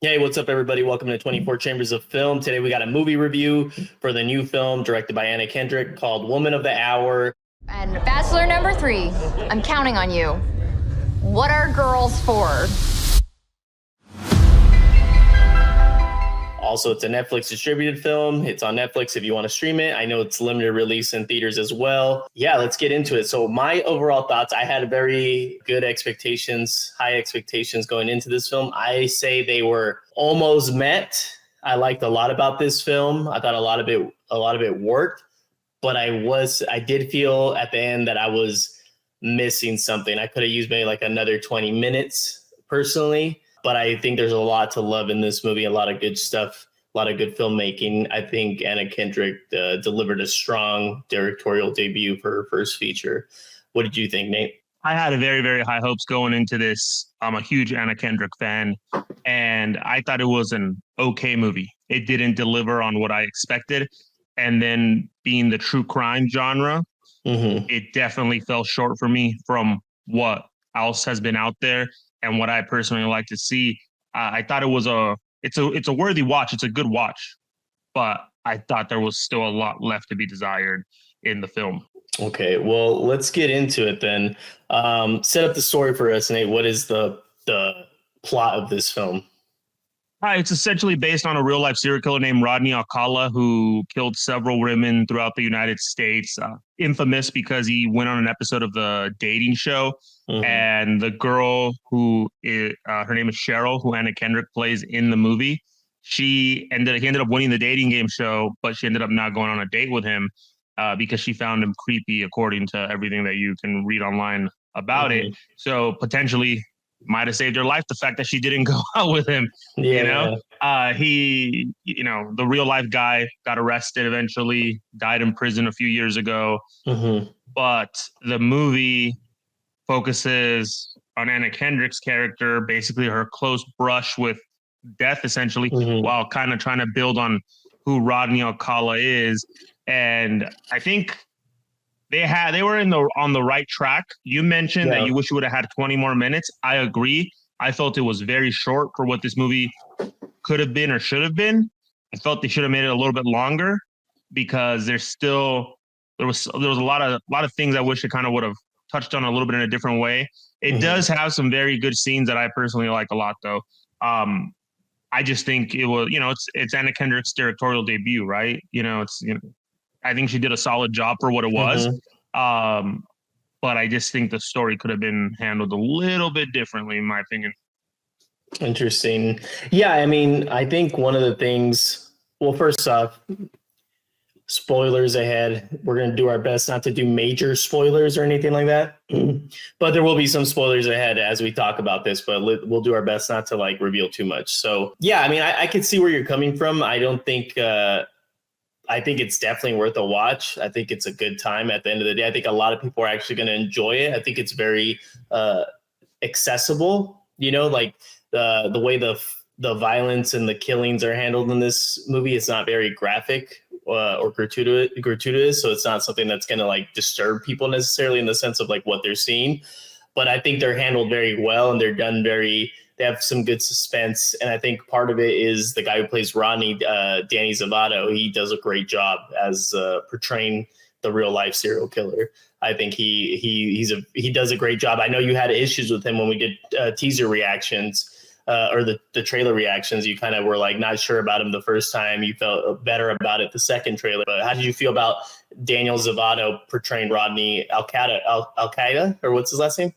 Hey, what's up, everybody? Welcome to 24 Chambers of Film. Today we got a movie review for the new film directed by Anna Kendrick called Woman of the Hour. And Bachelor number 3, I'm counting on you. What are girls for? Also, it's a Netflix distributed film. It's on Netflix if you want to stream it. I know it's limited release in theaters as well. Yeah, let's get into it. So my overall thoughts, I had very good expectations, high expectations going into this film. I say they were almost met. I liked a lot about this film. I thought a lot of it worked, but I did feel at the end that I was missing something. I could have used maybe like another 20 minutes personally. But I think there's a lot to love in this movie, a lot of good stuff, a lot of good filmmaking. I think Anna Kendrick delivered a strong directorial debut for her first feature. What did you think, Nate? I had a very, very high hopes going into this. I'm a huge Anna Kendrick fan, and I thought it was an okay movie. It didn't deliver on what I expected. And then being the true crime genre, It definitely fell short for me from what else has been out there and what I personally like to see. I thought it's a worthy watch. It's a good watch, but I thought there was still a lot left to be desired in the film. Okay, well, let's get into it then. Set up the story for us, Nate. What is the plot of this film? It's essentially based on a real life serial killer named Rodney Alcala, who killed several women throughout the United States. Infamous because he went on an episode of the dating show, and the girl her name is Cheryl, who Anna Kendrick plays in the movie. He ended up winning the dating game show, but she ended up not going on a date with him because she found him creepy, according to everything that you can read online about it. So potentially might have saved her life. The fact that she didn't go out with him, the real life guy got arrested eventually, died in prison a few years ago. But the movie focuses on Anna Kendrick's character, basically her close brush with death, essentially, while kind of trying to build on who Rodney Alcala is. And I think they were on the right track. You mentioned that you wish you would have had 20 more minutes. I agree. I felt it was very short for what this movie could have been or should have been. I felt they should have made it a little bit longer because there was a lot of things I wish it kind of would have touched on a little bit in a different way. It does have some very good scenes that I personally like a lot, though. I just think it was, it's Anna Kendrick's directorial debut, right? I think she did a solid job for what it was. But I just think the story could have been handled a little bit differently, in my opinion. Interesting. Yeah, I mean, I think one of the things, well, first off, spoilers ahead. We're going to do our best not to do major spoilers or anything like that. But there will be some spoilers ahead as we talk about this, but we'll do our best not to reveal too much. So, yeah, I mean, I can see where you're coming from. I think it's definitely worth a watch. I think it's a good time at the end of the day. I think a lot of people are actually going to enjoy it. I think it's very accessible, the way the violence and the killings are handled in this movie. It's not very graphic or gratuitous. So it's not something that's going to disturb people necessarily in the sense of what they're seeing. But I think they're handled very well, and they're done they have some good suspense. And I think part of it is the guy who plays Rodney, Danny Zovatto. He does a great job as portraying the real life serial killer. I think he does a great job. I know you had issues with him when we did teaser reactions or the trailer reactions. You kind of were not sure about him the first time. You felt better about it the second trailer. But how did you feel about Daniel Zovatto portraying Rodney Al-Qaeda, or what's his last name?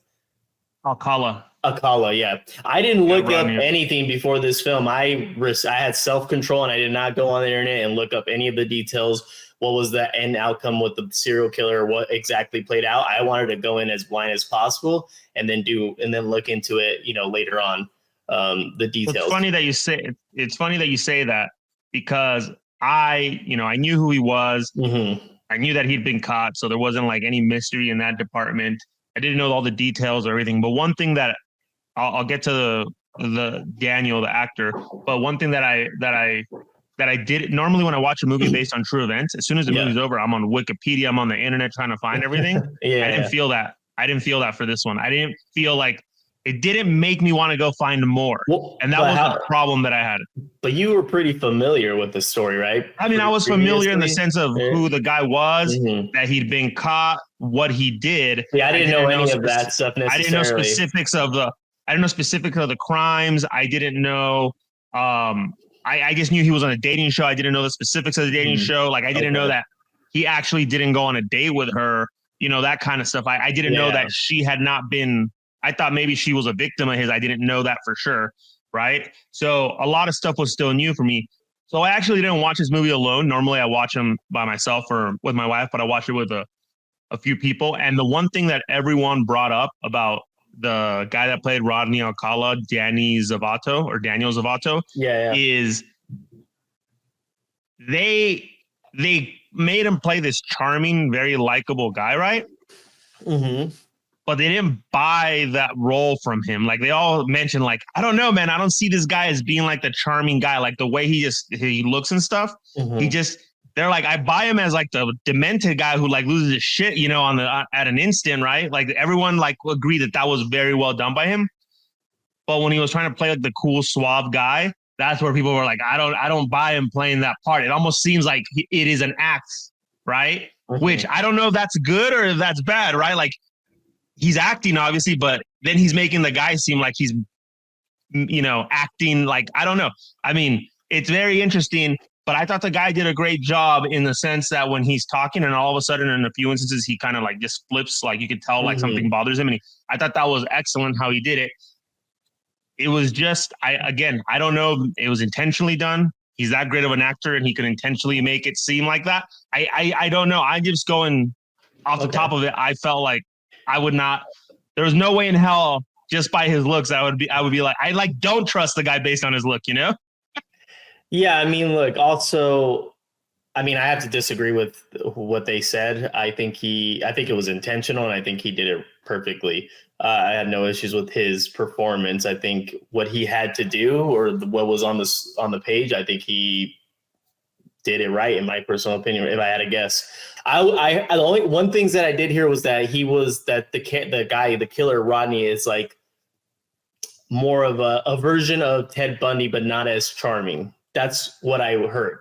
Alcala, yeah. I didn't look up anything before this film. I had self-control, and I did not go on the internet and look up any of the details. What was the end outcome with the serial killer? What exactly played out? I wanted to go in as blind as possible, and then look into it, later on, the details. It's funny that you say that because I knew who he was. I knew that he'd been caught, so there wasn't any mystery in that department. I didn't know all the details or everything, but one thing that I'll get to the Daniel, the actor, but one thing that I did normally when I watch a movie based on true events, as soon as the movie's over, I'm on Wikipedia, I'm on the internet trying to find everything. I didn't feel that. I didn't feel that for this one. I didn't feel like It didn't make me want to go find more. Well, and that was the problem that I had. But you were pretty familiar with the story, right? I mean, I was familiar in the sense of Yeah. who the guy was, that he'd been caught, what he did. Yeah, I didn't know any of that stuff necessarily. I didn't know specifics of the crimes. I didn't know. I just knew he was on a dating show. I didn't know the specifics of the dating show. Like, I didn't know that he actually didn't go on a date with her. You know, that kind of stuff. I didn't know that she had not been. I thought maybe she was a victim of his. I didn't know that for sure. Right. So a lot of stuff was still new for me. So I actually didn't watch this movie alone. Normally I watch them by myself or with my wife, but I watched it with a few people. And the one thing that everyone brought up about the guy that played Rodney Alcala, Daniel Zovatto, is they made him play this charming, very likable guy, right? Mm-hmm. But they didn't buy that role from him. Like, they all mentioned, like, I don't know, man. I don't see this guy as being like the charming guy, like the way he looks and stuff. They're like, I buy him as like the demented guy who like loses his shit, you know, at an instant, right? Like, everyone like agreed that was very well done by him. But when he was trying to play like the cool, suave guy, that's where people were like, I don't buy him playing that part. It almost seems like it is an act, right? Which I don't know if that's good or if that's bad, right? Like, he's acting obviously, but then he's making the guy seem like he's, you know, acting like, I don't know. I mean, it's very interesting, but I thought the guy did a great job in the sense that when he's talking and all of a sudden in a few instances, he kind of like just flips, like you could tell like something bothers him. And I thought that was excellent how he did it. It was just, I don't know if it was intentionally done. He's that great of an actor and he could intentionally make it seem like that. I don't know. I'm just going off the top of it. I felt like I would not, there was no way in hell just by his looks, I would be like, I like, don't trust the guy based on his look, you know? Yeah. I mean, look, also, I mean, I have to disagree with what they said. I think it was intentional and I think he did it perfectly. I had no issues with his performance. I think what he had to do or what was on the page, I think he did it right in my personal opinion. If I had to guess, the only one things that I did hear was that the killer Rodney is like more of a version of Ted Bundy, but not as charming. That's what I heard.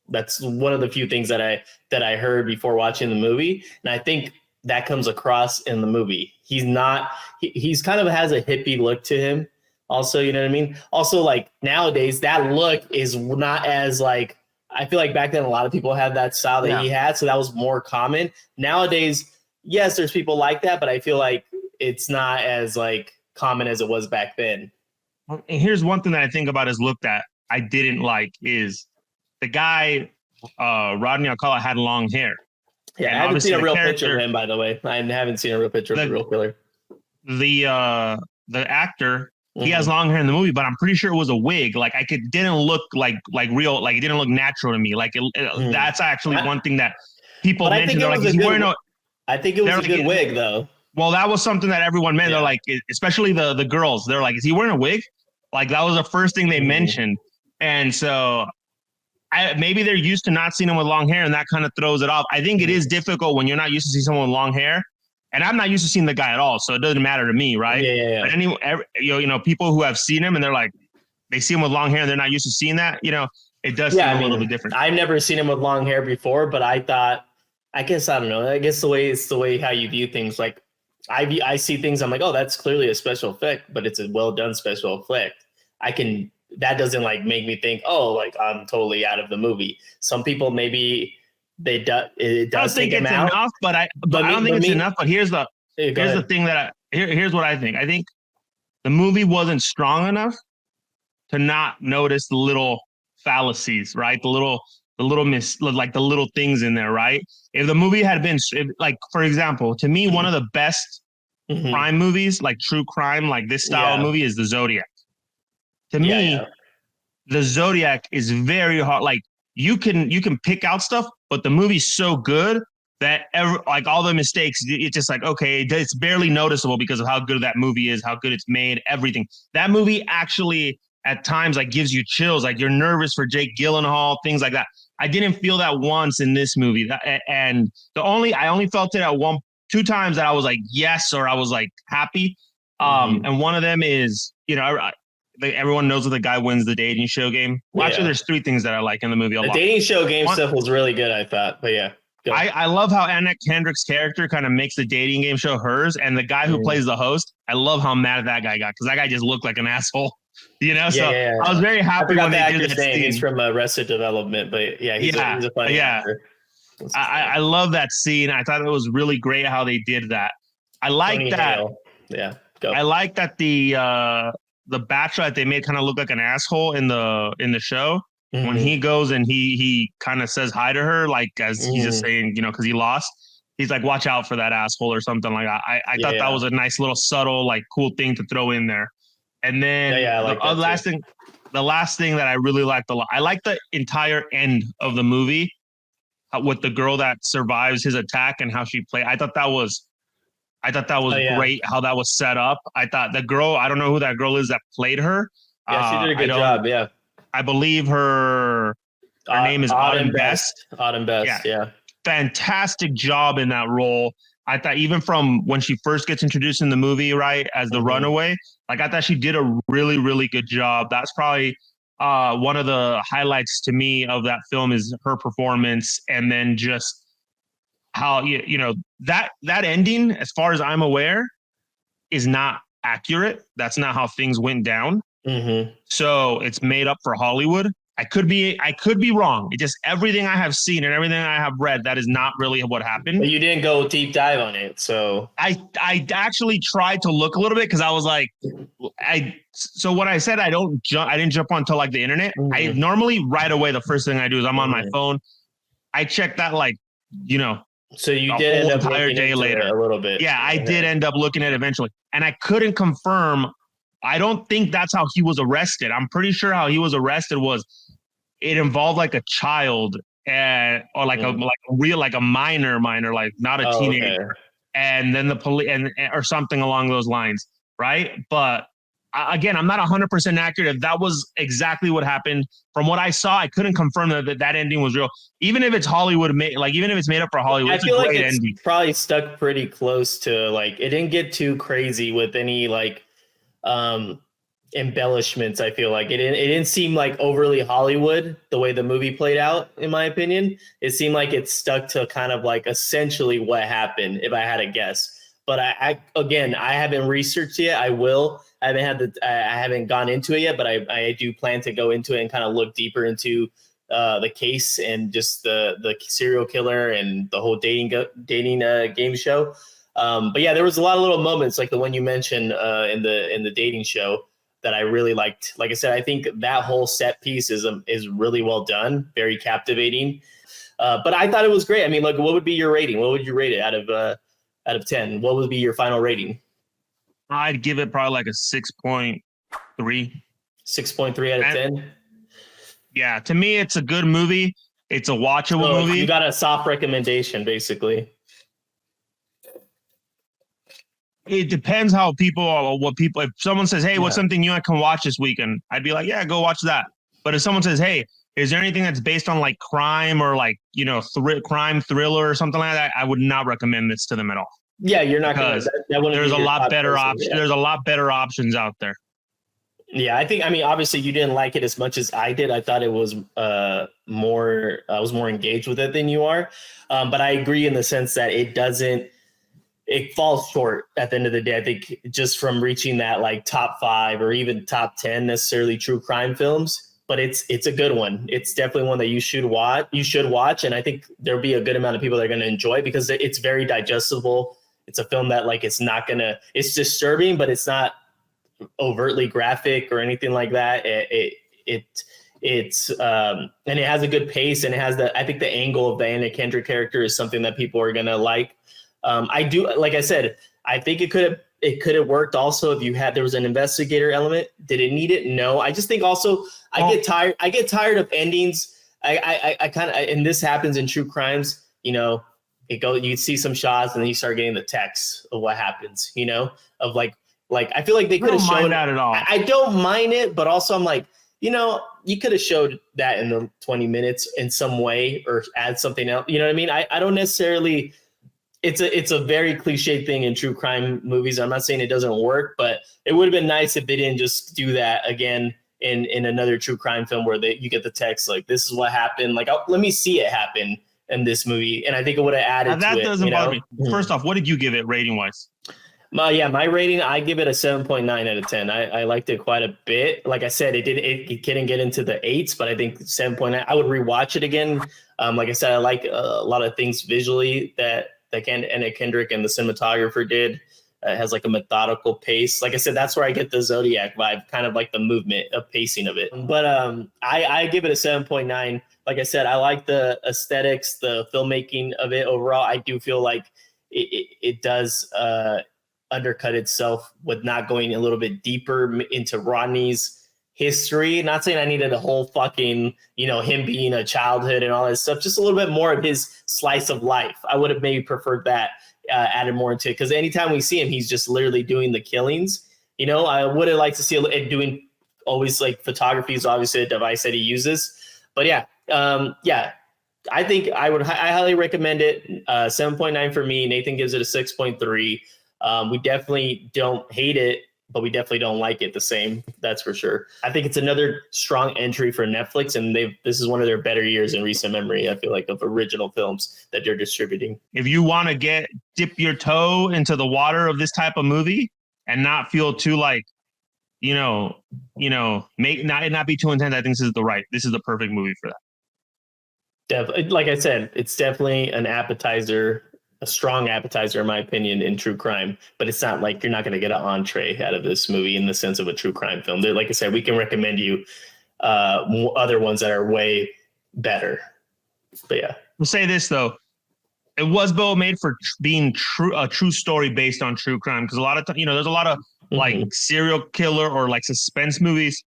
That's one of the few things that I heard before watching the movie. And I think that comes across in the movie. He's kind of has a hippie look to him also, you know what I mean? Also, like, nowadays that look is not as like, I feel like back then a lot of people had that style that he had, so that was more common. Nowadays, yes, there's people like that, but I feel like it's not as like common as it was back then. And here's one thing that I think about his look that I didn't like is the guy, Rodney Alcala, had long hair. Yeah, and I haven't seen a real picture of him, by the way. I haven't seen a real picture of the real killer. The actor, he has long hair in the movie, but I'm pretty sure it was a wig. Like, didn't look like real, like it didn't look natural to me. Like, that's actually one thing that people mentioned. I think it was a good wig, though. Well, that was something that everyone meant. They're like, especially the girls, they're like, is he wearing a wig? Like, that was the first thing they mentioned. And so maybe they're used to not seeing him with long hair, and that kind of throws it off. I think it is difficult when you're not used to seeing someone with long hair. And I'm not used to seeing the guy at all, so it doesn't matter to me, right? Yeah. But you know, people who have seen him and they're like, they see him with long hair and they're not used to seeing that, you know, it does seem a little bit different. I've never seen him with long hair before, but I thought, I don't know. I guess it's the way how you view things. Like, I see things, I'm like, oh, that's clearly a special effect, but it's a well done special effect. That doesn't like make me think, oh, like I'm totally out of the movie. Some people maybe. It does take him out. Enough, but I don't think it's enough. But here's the thing here's what I think. I think the movie wasn't strong enough to not notice the little fallacies, right? The little things in there, right? If the movie had been like, for example, to me, one of the best crime movies, like true crime, like this style of movie, is The Zodiac. To me, The Zodiac is very hard. Like, you can pick out stuff, but the movie's so good that like all the mistakes, it's just like, okay, it's barely noticeable because of how good that movie is, how good it's made, everything. That movie actually at times like gives you chills, like you're nervous for Jake Gyllenhaal, things like that. I didn't feel that once in this movie, and I only felt it at two times that I was like yes, or I was like happy. And one of them is, everyone knows that the guy wins the dating show game. Well, actually, there's 3 things that I like in the movie a lot. The dating show game stuff was really good, I thought. But yeah. I love how Anna Kendrick's character kind of makes the dating game show hers, and the guy who plays the host, I love how mad that guy got, because that guy just looked like an asshole, I was very happy when they did that scene. He's from Arrested Development, but he's a funny actor. I love that scene. I thought it was really great how they did that. I like that. Hale. Yeah, go. I like that the bachelor that they made kind of look like an asshole in the show. When he goes and he kind of says hi to her, like, as he's just saying, because he lost, he's like, watch out for that asshole or something like that. I thought that was a nice little subtle, like, cool thing to throw in there. And then the last thing that I really liked a lot, I like the entire end of the movie with the girl that survives his attack and how she played. I thought that was great how that was set up. I thought the girl, I don't know who that girl is that played her. Yeah, she did a good job. Yeah. I believe her name is Autumn Best. Autumn Best, yeah. Fantastic job in that role. I thought even from when she first gets introduced in the movie, right, as the runaway, like, I thought she did a really, really good job. That's probably one of the highlights to me of that film is her performance, and then just how, that ending, as far as I'm aware, is not accurate. That's not how things went down. So it's made up for Hollywood. I could be wrong. It just, everything I have seen and everything I have read, that is not really what happened. But you didn't go deep dive on it, so I actually tried to look a little bit, because I was like, so when I said I didn't jump onto like the internet. I normally right away the first thing I do is I'm on my phone. I check that, like, so you did end up entire day later a little bit. Yeah, I did end up looking at it eventually, and I couldn't confirm. I don't think that's how he was arrested. I'm pretty sure how he was arrested was it involved like a child or like a minor, like not a teenager. Okay. And then the police or something along those lines, right? But again, I'm not 100% accurate if that was exactly what happened. From what I saw, I couldn't confirm that ending was real. Even if it's Hollywood made, like, even if it's made up for Hollywood, it's a great ending. Probably stuck pretty close to, like, it didn't get too crazy with any like embellishments. I feel like it didn't seem like overly Hollywood the way the movie played out, in my opinion. It seemed like it stuck to kind of like essentially what happened, if I had to guess. But I haven't researched yet. I will. I haven't gone into it yet, but I do plan to go into it and kind of look deeper into the case and just the serial killer and the whole dating game show. But yeah, there was a lot of little moments like the one you mentioned in the dating show that I really liked. Like I said, I think that whole set piece is really well done, very captivating. But I thought it was great. I mean, like, what would be your rating? What would you rate it out of 10? What would be your final rating? I'd give it probably like a 6.3. 6.3 out of 10? Yeah, to me, it's a good movie. It's a watchable movie. You got a soft recommendation, basically. It depends how if someone says, hey, what's something you can watch this weekend? I'd be like, yeah, go watch that. But if someone says, hey, is there anything that's based on like crime or like, crime thriller or something like that, I would not recommend this to them at all. Yeah, you're not going to. There's a lot better options. Yeah. There's a lot better options out there. Yeah, I mean, obviously you didn't like it as much as I did. I thought it was I was more engaged with it than you are. But I agree in the sense that it falls short at the end of the day. I think just from reaching that like top 5 or even top 10 necessarily true crime films. But it's a good one. It's definitely one that you should watch. And I think there'll be a good amount of people that are going to enjoy it because it's very digestible. It's a film that like it's disturbing, but it's not overtly graphic or anything like that. It's and it has a good pace, and it has I think the angle of the Anna Kendrick character is something that people are gonna like. I do, like I said, I think it could have worked also if there was an investigator element. Did it need it? No. I just think also I get tired of endings. I kind of, and this happens in true crimes, you see some shots and then you start getting the text of what happens, of like I feel like they could have shown that at all. I don't mind it, but also I'm like, you could have showed that in the 20 minutes in some way or add something else. You know what I mean? I don't necessarily it's a very cliche thing in true crime movies. I'm not saying it doesn't work, but it would have been nice if they didn't just do that again in another true crime film where you get the text like, this is what happened. Like, let me see it happen in this movie. And I think it would have added to it. That doesn't bother me. First off, what did you give it rating wise? My rating, I give it a 7.9 out of 10. I liked it quite a bit. Like I said, it didn't get into the 8s, but I think 7.9, I would rewatch it again. Like I said, I like a lot of things visually that Anna Kendrick and the cinematographer did. It has like a methodical pace. Like I said, that's where I get the Zodiac vibe, kind of like the movement of pacing of it. But I give it a 7.9. Like I said, I like the aesthetics, the filmmaking of it overall. I do feel like it does undercut itself with not going a little bit deeper into Rodney's history. Not saying I needed a whole fucking, him being a childhood and all that stuff, just a little bit more of his slice of life. I would have maybe preferred that added more into it, because anytime we see him, he's just literally doing the killings. I would have liked to see it doing always, like, photography is obviously a device that he uses. But yeah, I think I highly recommend it. 7.9 for me. Nathan gives it a 6.3. We definitely don't hate it, but we definitely don't like it the same. That's for sure. I think it's another strong entry for Netflix, and this is one of their better years in recent memory, I feel like, of original films that they're distributing. If you want to dip your toe into the water of this type of movie and not feel too like, not be too intense, I think this is the perfect movie for that. Like I said, it's definitely an appetizer, a strong appetizer, in my opinion, in true crime. But it's not like you're not going to get an entree out of this movie in the sense of a true crime film. Like I said, we can recommend you other ones that are way better. But yeah, we'll say this though. It was made for being a true story based on true crime. Because a lot of there's a lot of like serial killer or like suspense movies.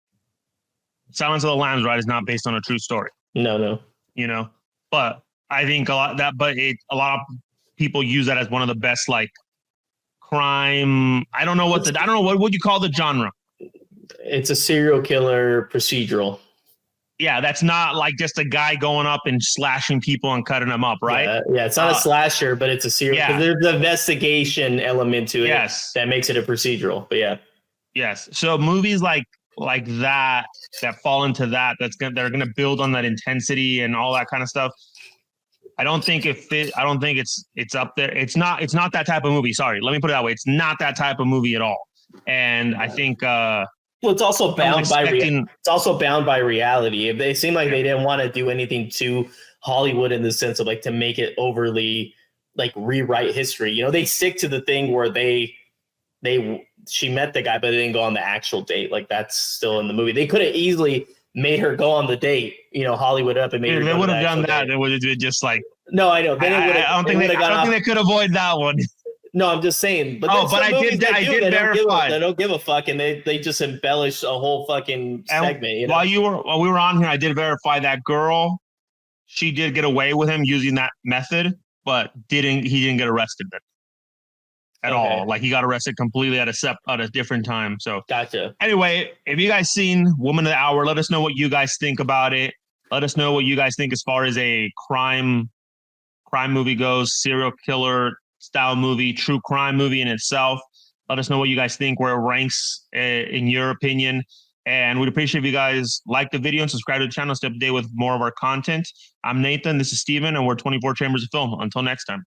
Silence of the Lambs, right, is not based on a true story. No. But I think a lot of people use that as one of the best, like, crime. I don't know what you call the genre. It's a serial killer procedural. Yeah, that's not like just a guy going up and slashing people and cutting them up, right? Yeah, it's not a slasher, but it's a serial. Yeah. There's an investigation element to it. Yes, that makes it a procedural. But yeah, yes. So movies like that fall into that they're gonna build on that intensity and all that kind of stuff. I don't think it's up there. It's not that type of movie. Sorry, let me put it that way. It's not that type of movie at all. And I think well, it's also bound by reality. If they seem like they didn't want to do anything too Hollywood in the sense of like to make it overly like rewrite history. They stick to the thing where she met the guy, but it didn't go on the actual date. Like that's still in the movie. They could have easily made her go on the date, Hollywood up and made her. They would have done that. It would have been just like. No, I know. Then I don't think they could avoid that one. No, I'm just saying. But I did verify. They don't give a fuck, and they just embellish a whole fucking segment. While we were on here, I did verify that girl. She did get away with him using that method, but he didn't get arrested then at all. Like he got arrested completely at a different time. So gotcha. Anyway, if you guys seen Woman of the Hour, let us know what you guys think about it. Let us know what you guys think as far as a crime movie goes, serial killer style movie, true crime movie in itself. Let us know what you guys think, where it ranks in your opinion. And we'd appreciate if you guys like the video and subscribe to the channel, stay up to date with more of our content. I'm Nathan, this is Steven, and we're 24 Chambers of Film. Until next time.